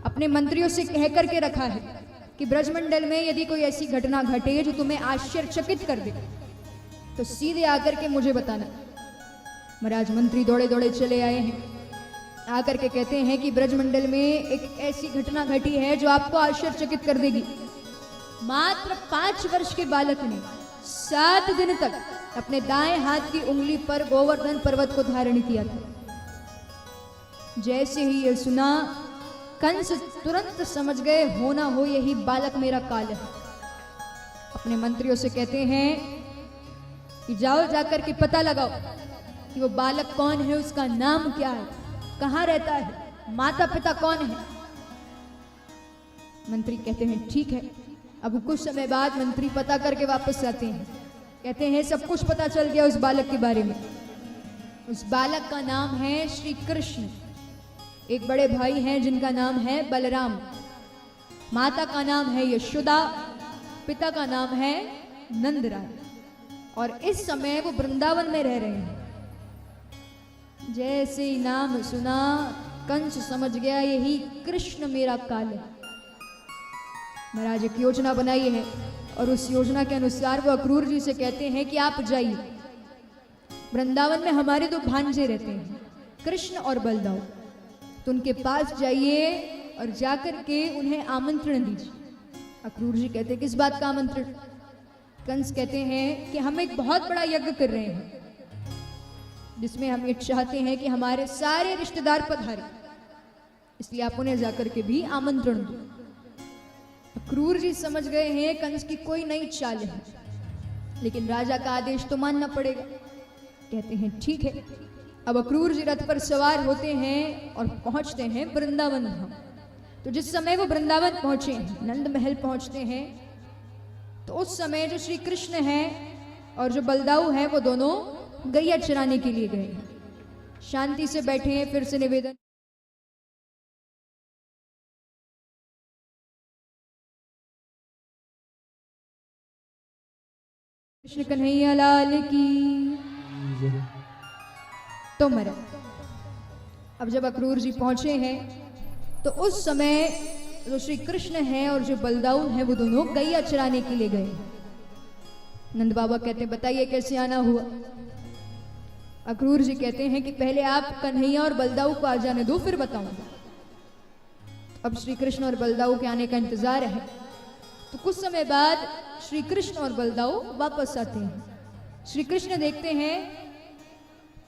अपने मंत्रियों से कह करके रखा है कि ब्रजमंडल में यदि कोई ऐसी घटना घटे जो तुम्हें आश्चर्यचकित कर दे तो सीधे आकर के मुझे बताना। महाराज मंत्री दौड़े दौड़े चले आए हैं, आकर के कहते हैं कि ब्रजमंडल में एक ऐसी घटना घटी है जो आपको आश्चर्यचकित कर देगी। मात्र 5 वर्ष के बालक ने 7 दिन तक अपने दाएं हाथ की उंगली पर गोवर्धन पर्वत को धारण किया था। जैसे ही यह सुना, कंस तुरंत समझ गए होना हो यही बालक मेरा काल है। अपने मंत्रियों से कहते हैं कि जाओ जाकर के पता लगाओ कि वो बालक कौन है, उसका नाम क्या है, कहाँ रहता है, माता पिता कौन है। मंत्री कहते हैं ठीक है। अब कुछ समय बाद मंत्री पता करके वापस आते हैं, कहते हैं सब कुछ पता चल गया उस बालक के बारे में। उस बालक का नाम है श्री कृष्ण। एक बड़े भाई हैं जिनका नाम है बलराम, माता का नाम है यशोदा, पिता का नाम है नंदराय, और इस समय वो वृंदावन में रह रहे हैं। जैसे ही नाम सुना, कंस समझ गया यही कृष्ण मेरा काल है। महाराज एक योजना बनाई है और उस योजना के अनुसार वो अक्रूर जी से कहते हैं कि आप जाइए, वृंदावन में हमारे 2 भांजे रहते हैं, कृष्ण और बलदाऊ, तो उनके पास जाइए और जाकर के उन्हें आमंत्रण दीजिए। अक्रूर जी कहते हैं किस बात का आमंत्रण? कंस कहते हैं कि हम एक बहुत बड़ा यज्ञ कर रहे हैं जिसमें हम ये चाहते हैं कि हमारे सारे रिश्तेदार पधारे, इसलिए आप उन्हें जाकर के भी आमंत्रण दो। अक्रूर जी समझ गए हैं कंस की कोई नई चाल है, लेकिन राजा का आदेश तो मानना पड़ेगा। कहते हैं ठीक है। अब अक्रूर जी रथ पर सवार होते हैं और पहुंचते हैं वृंदावन धाम। तो जिस समय वो वृंदावन पहुंचे, नंद महल पहुंचते हैं, तो उस समय जो श्री कृष्ण हैं और जो बलदाऊ हैं वो दोनों गैया चराने के लिए गए। शांति से बैठे हैं। फिर से निवेदन, कृष्ण कन्हैया लाल की। तो मरा। अब जब अक्रूर जी पहुंचे हैं तो उस समय जो श्री कृष्ण हैं और जो बलदाऊ हैं वो दोनों गैया चराने के लिए गए। नंद बाबा कहते हैं बताइए कैसे आना हुआ। अक्रूर जी कहते हैं कि पहले आप कन्हैया और बलदाऊ को आ जाने दो, फिर बताऊंगा। अब श्री कृष्ण और बलदाऊ के आने का इंतजार है। तो कुछ समय बाद श्री कृष्ण और बलदाऊ वापस आते हैं। श्री कृष्ण देखते हैं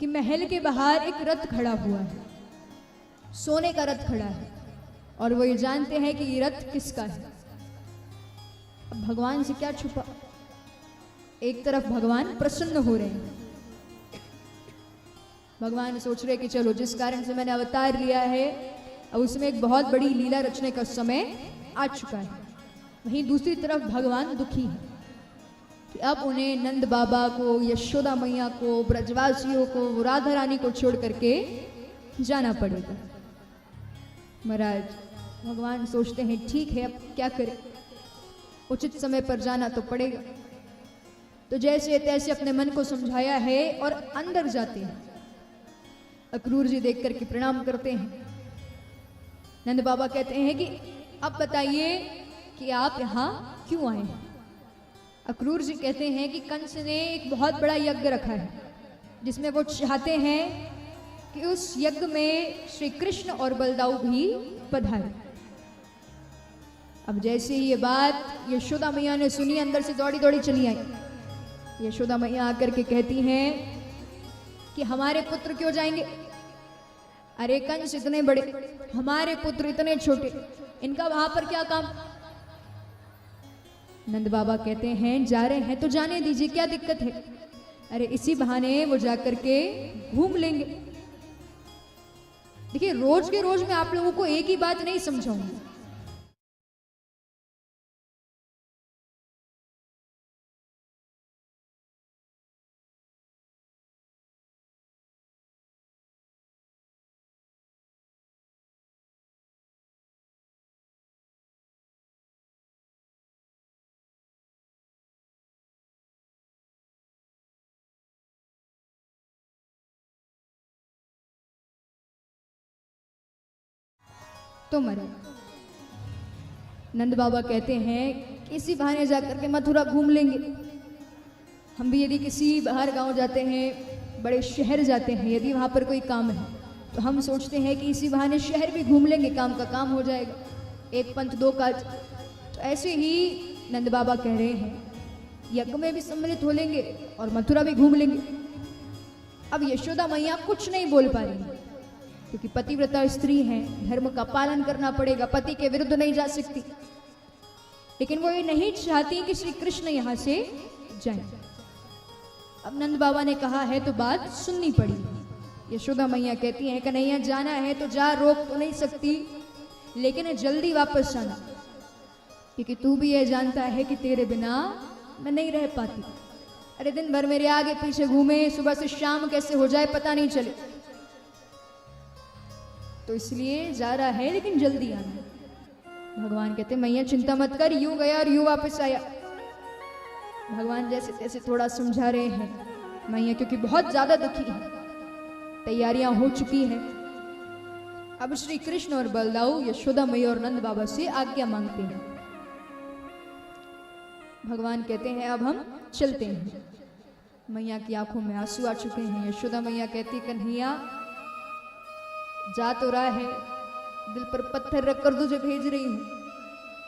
कि महल के बाहर एक रथ खड़ा हुआ है, सोने का रथ खड़ा है, और वो ये जानते हैं कि ये रथ किसका है। अब भगवान से क्या छुपा। एक तरफ भगवान प्रसन्न हो रहे हैं, भगवान सोच रहे कि चलो जिस कारण से मैंने अवतार लिया है अब उसमें एक बहुत बड़ी लीला रचने का समय आ चुका है। वहीं दूसरी तरफ भगवान दुखी है कि अब उन्हें नंद बाबा को, यशोदा मैया को, ब्रजवासियों को, राधा रानी को छोड़ करके जाना पड़ेगा। महाराज भगवान सोचते हैं ठीक है अब क्या करें, उचित समय पर जाना तो पड़ेगा। तो जैसे तैसे अपने मन को समझाया है और अंदर जाते हैं। अक्रूर जी देख करके प्रणाम करते हैं। नंद बाबा कहते हैं कि अब बताइए कि आप यहाँ क्यों आए हैं। अक्रूर जी कहते हैं कि कंस ने एक बहुत बड़ा यज्ञ रखा है जिसमें वो चाहते हैं कि उस यज्ञ में श्री कृष्ण और बलदाऊ भी पधारे। अब जैसे ही ये बात यशोदा मैया ने सुनी, अंदर से दौड़ी दौड़ी चली आई। यशोदा मैया आकर के कहती हैं कि हमारे पुत्र क्यों जाएंगे? अरे कंस इतने बड़े, हमारे पुत्र इतने छोटे, इनका वहां पर क्या काम? नंद बाबा कहते हैं जा रहे हैं तो जाने दीजिए, क्या दिक्कत है? अरे इसी बहाने वो जाकर के घूम लेंगे। देखिए रोज के रोज मैं आप लोगों को एक ही बात नहीं समझाऊंगी। तो मरे। नंद बाबा कहते हैं इसी बहाने जाकर के मथुरा घूम लेंगे। हम भी यदि किसी बाहर गांव जाते हैं, बड़े शहर जाते हैं, यदि वहाँ पर कोई काम है तो हम सोचते हैं कि इसी बहाने शहर भी घूम लेंगे, काम का काम हो जाएगा, एक पंथ दो काज। तो ऐसे ही नंद बाबा कह रहे हैं यज्ञ में भी सम्मिलित हो लेंगे और मथुरा भी घूम लेंगे। अब यशोदा मैया कुछ नहीं बोल पा रही क्योंकि पतिव्रता स्त्री हैं, धर्म का पालन करना पड़ेगा, पति के विरुद्ध नहीं जा सकती। लेकिन वो ये नहीं चाहती कि श्री कृष्ण यहाँ से जाएं। अब नंद बाबा ने कहा है तो बात सुननी पड़ी। यशोदा मैया कहती हैं कन्हैया जाना है तो जा, रोक तो नहीं सकती, लेकिन जल्दी वापस आना, क्योंकि तू भी ये जानता है कि तेरे बिना मैं नहीं रह पाती। अरे दिन भर मेरे आगे पीछे घूमे, सुबह से शाम कैसे हो जाए पता नहीं चले, तो इसलिए जा रहा है लेकिन जल्दी आना। भगवान कहते मैया चिंता मत कर, यूं गया और यूं वापस आया। भगवान जैसे तैसे थोड़ा समझा रहे हैं मैया, क्योंकि बहुत ज्यादा दुखी है, तैयारियां हो चुकी हैं। अब श्री कृष्ण और बलदाऊ यशोदा मैया और नंद बाबा से आज्ञा मांगते हैं। भगवान कहते हैं अब हम चलते हैं। मैया की आंखों में आंसू आ चुके हैं। यशोदा मैया कहती कन्हैया जा तो रहा है, दिल पर पत्थर रखकर तुझे भेज रही हूं,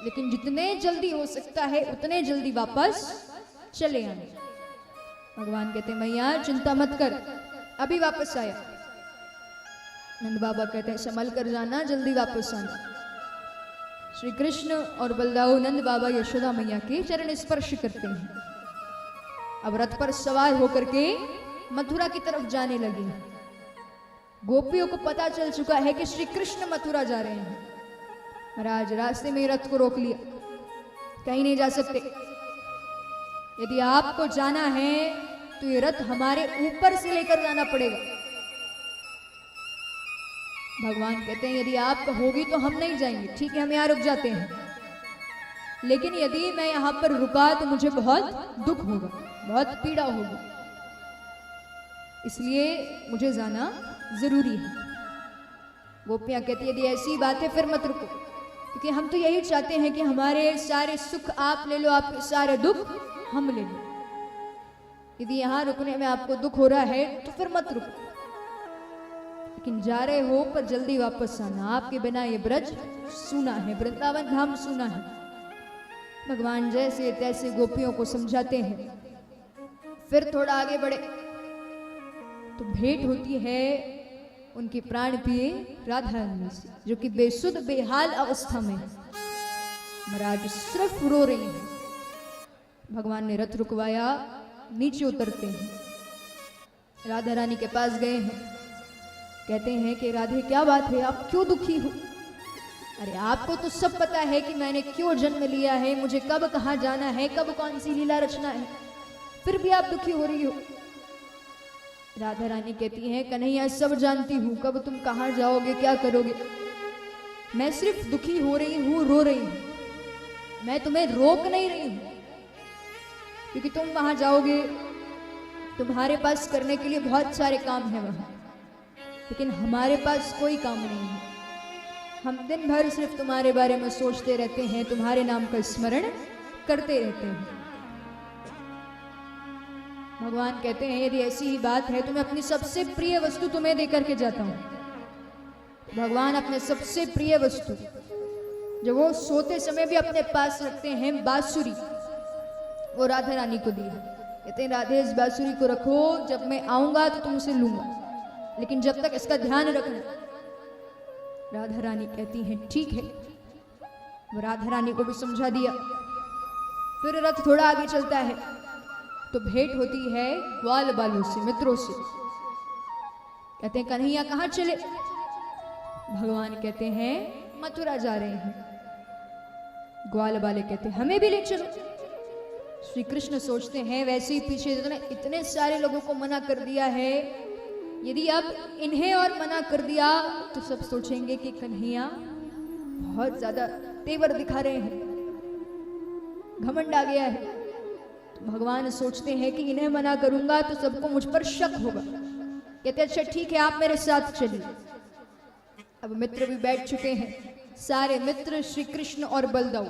लेकिन जितने जल्दी हो सकता है उतने जल्दी वापस चले आने। भगवान कहते मैया चिंता मत कर, अभी वापस आया। नंद बाबा कहते हैं संभल कर जाना, जल्दी वापस आना। श्री कृष्ण और बलदाऊ नंद बाबा यशोदा मैया के चरण स्पर्श करते हैं। अब रथ पर सवार होकर के मथुरा की तरफ जाने लगे। गोपियों को पता चल चुका है कि श्री कृष्ण मथुरा जा रहे हैं। महाराज रास्ते में रथ को रोक लिया, कहीं नहीं जा सकते, यदि आपको जाना है तो ये रथ हमारे ऊपर से लेकर जाना पड़ेगा। भगवान कहते हैं यदि आप कहोगी तो हम नहीं जाएंगे, ठीक है हम यहाँ रुक जाते हैं, लेकिन यदि मैं यहाँ पर रुका तो मुझे बहुत दुख होगा, बहुत पीड़ा होगी, इसलिए मुझे जाना जरूरी है। गोपियां कहती यदि ऐसी बात है फिर मत रुको, क्योंकि हम तो यही चाहते हैं कि हमारे सारे सुख आप ले लो, आपके सारे दुख हम ले लो। यदि यहाँ रुकने में आपको दुख हो रहा है तो फिर मत रुको, लेकिन जा रहे हो पर जल्दी वापस आना, आपके बिना ये ब्रज सूना है, वृंदावन धाम सूना है। भगवान जैसे तैसे गोपियों को समझाते हैं। फिर थोड़ा आगे बढ़े तो भेंट होती है उनके प्राण प्रिय राधा रानी से, जो कि बेसुध बेहाल अवस्था में महाराज सिर्फ रो रही हैं। भगवान ने रथ रुकवाया, नीचे उतरते हैं, राधा रानी के पास गए हैं, कहते हैं कि राधे क्या बात है, आप क्यों दुखी हो? अरे आपको तो सब पता है कि मैंने क्यों जन्म लिया है, मुझे कब कहाँ जाना है, कब कौन सी लीला रचना है, फिर भी आप दुखी हो रही हो। राधा रानी कहती हैं कन्हैया सब जानती हूँ, कब तुम कहाँ जाओगे, क्या करोगे, मैं सिर्फ दुखी हो रही हूँ, रो रही हूँ, मैं तुम्हें रोक नहीं रही हूँ, क्योंकि तुम वहां जाओगे तुम्हारे पास करने के लिए बहुत सारे काम है वहां, लेकिन हमारे पास कोई काम नहीं है। हम दिन भर सिर्फ तुम्हारे बारे में सोचते रहते हैं, तुम्हारे नाम का स्मरण करते रहते हैं। भगवान कहते हैं यदि ऐसी ही बात है तो मैं अपनी सबसे प्रिय वस्तु तुम्हें देकर के जाता हूं। भगवान अपने सबसे प्रिय वस्तु जो वो सोते समय भी अपने पास रखते हैं, बांसुरी, वो राधा रानी को दी। कहते हैं राधे इस बांसुरी को रखो, जब मैं आऊंगा तो तुमसे लूंगा, लेकिन जब तक इसका ध्यान रखना। राधा रानी कहती हैं ठीक है। वो राधा रानी को भी समझा दिया। फिर रथ थोड़ा आगे चलता है तो भेंट होती है ग्वाल बालों से, मित्रों से। कहते हैं कन्हैया कहाँ चले? भगवान कहते हैं मथुरा जा रहे हैं। ग्वाल बाले कहते हैं हमें भी ले चलो। श्री कृष्ण सोचते हैं वैसे ही पीछे इतने सारे लोगों को मना कर दिया है, यदि अब इन्हें और मना कर दिया तो सब सोचेंगे कि कन्हैया बहुत ज्यादा तेवर दिखा रहे हैं, घमंड आ गया है। तो भगवान सोचते हैं कि इन्हें मना करूंगा तो सबको मुझ पर शक होगा। कहते अच्छा ठीक है आप मेरे साथ चलिए। अब मित्र भी बैठ चुके हैं, सारे मित्र श्री कृष्ण और बलदाऊ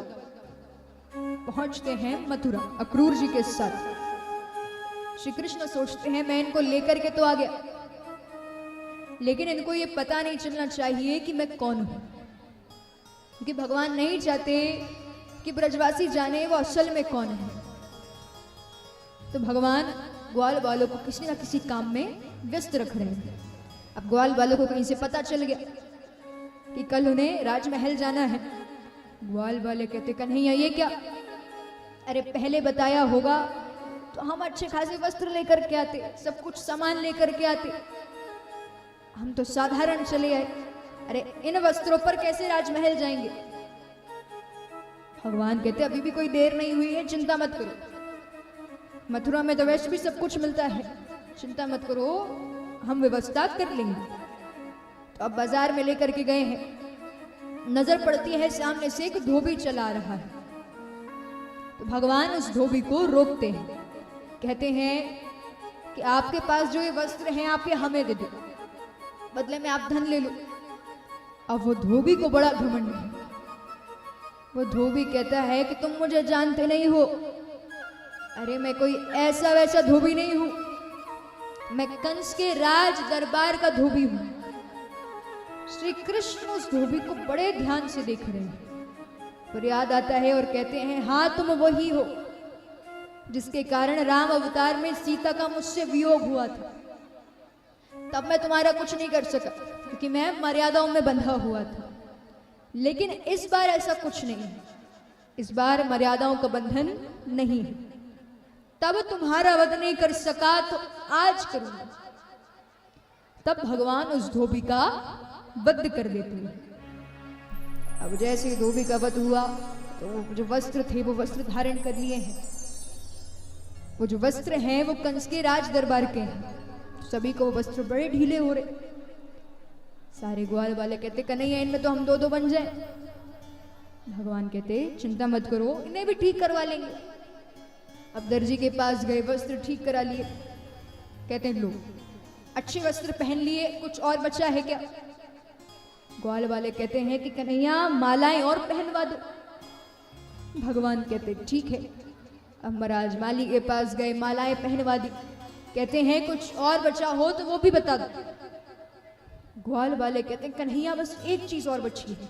पहुंचते हैं मथुरा अक्रूर जी के साथ। श्री कृष्ण सोचते हैं मैं इनको लेकर के तो आ गया, लेकिन इनको ये पता नहीं चलना चाहिए कि मैं कौन हूं, क्योंकि भगवान नहीं चाहते कि ब्रजवासी जाने वो असल में कौन है। तो भगवान ग्वाल वालों को किसी ना किसी काम में व्यस्त रख रहे हैं। अब ग्वाल वालों को कहीं से पता चल गया कि कल उन्हें राजमहल जाना है। ग्वाल वाले कहते कन्हैया ये क्या, अरे पहले बताया होगा तो हम अच्छे खासे वस्त्र लेकर के आते, सब कुछ सामान लेकर के आते, हम तो साधारण चले आए, अरे इन वस्त्रों पर कैसे राजमहल जाएंगे। भगवान कहते अभी भी कोई देर नहीं हुई है, चिंता मत करो, मथुरा में तो वैसे भी सब कुछ मिलता है, चिंता मत करो, हम व्यवस्था कर लेंगे। तो अब बाजार में लेकर के गए हैं, नजर पड़ती है सामने से एक धोबी चला रहा है। तो भगवान उस धोबी को रोकते हैं, कहते हैं कि आपके पास जो ये वस्त्र हैं आप ये हमें दे दो, बदले में आप धन ले लो। अब वो धोबी को बड़ा घमंड है। वो धोबी कहता है कि तुम मुझे जानते नहीं हो, अरे मैं कोई ऐसा वैसा धोबी नहीं हूं, मैं कंस के राज दरबार का धोबी हूं। श्री कृष्ण उस धोबी को बड़े ध्यान से देख रहे हैं, पर याद आता है और कहते हैं हाँ तुम वही हो जिसके कारण राम अवतार में सीता का मुझसे वियोग हुआ था, तब मैं तुम्हारा कुछ नहीं कर सका क्योंकि मैं मर्यादाओं में बंधा हुआ था। लेकिन इस बार ऐसा कुछ नहीं है, इस बार मर्यादाओं का बंधन नहीं है, तब तुम्हारा वध नहीं कर सका तो आज करूंगा। तब भगवान उस धोबी का वध कर देते हैं। अब जैसे धोबी का वध हुआ तो वो जो वस्त्र थे वो वस्त्र धारण कर लिए हैं। वो जो वस्त्र हैं वो कंस के राज दरबार के हैं। सभी को वो वस्त्र बड़े ढीले हो रहे। सारे ग्वाल वाले कहते कन्हैया इनमें तो हम दो दो बन जाए। भगवान कहते चिंता मत करो, इन्हें भी ठीक करवा लेंगे। अब दर्जी के पास गए, वस्त्र ठीक करा लिए। कहते हैं लो अच्छे वस्त्र पहन लिए, कुछ और बचा है क्या? ग्वाल वाले कहते हैं कि कन्हैया मालाएं और पहनवा दो। भगवान कहते ठीक है। अब महाराज माली के पास गए, मालाएं पहनवा दी। कहते हैं कुछ और बचा हो तो वो भी बता दो। ग्वाल वाले कहते हैं कन्हैया बस एक चीज और बची है।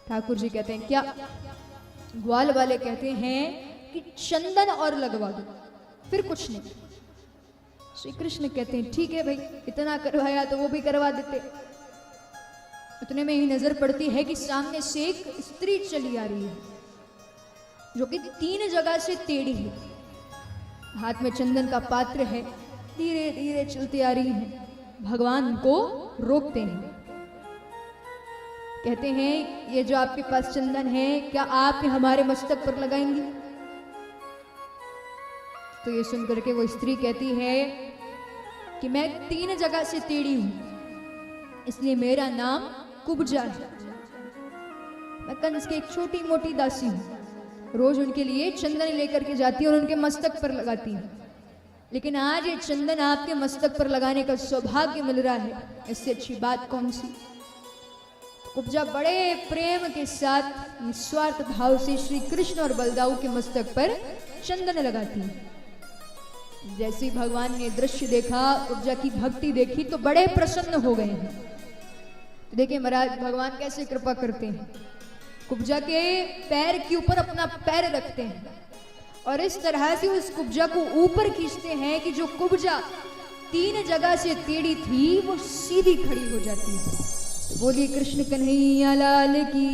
ठाकुर जी कहते हैं क्या? ग्वाल वाले कहते हैं कि चंदन और लगवा दो, फिर कुछ नहीं। श्री कृष्ण कहते हैं ठीक है भाई, इतना करवाया तो वो भी करवा देते। उतने में ही नजर पड़ती है कि सामने से एक स्त्री चली आ रही है जो कि 3 जगह से टेढ़ी है, हाथ में चंदन का पात्र है, धीरे धीरे चलती आ रही है। भगवान को रोकते हैं, कहते हैं ये जो आपके पास चंदन है क्या आप हमारे मस्तक पर लगाएंगी? तो ये सुनकर के वो स्त्री कहती है कि मैं 3 जगह से टेढ़ी हूं, इसलिए मेरा नाम कुब्जा है। मैं कंस की एक छोटी मोटी दासी हूं, रोज उनके लिए चंदन लेकर के जाती हूं और उनके मस्तक पर लगाती हूं। लेकिन आज ये चंदन आपके मस्तक पर लगाने का सौभाग्य मिल रहा है, इससे अच्छी बात कौन सी? कुब्जा बड़े प्रेम के साथ निस्वार्थ भाव से श्री कृष्ण और बलदाऊ के मस्तक पर चंदन लगाती है। जैसे भगवान ने दृश्य देखा, कुब्जा की भक्ति देखी तो बड़े प्रसन्न हो गए हैं। तो देखिए महाराज भगवान कैसे कृपा करते हैं। कुब्जा के पैर के ऊपर अपना पैर रखते हैं और इस तरह से उस कुब्जा को ऊपर खींचते हैं कि जो कुब्जा 3 जगह से टेढ़ी थी वो सीधी खड़ी हो जाती है। तो बोलिए कृष्ण कन्हैया लाल की।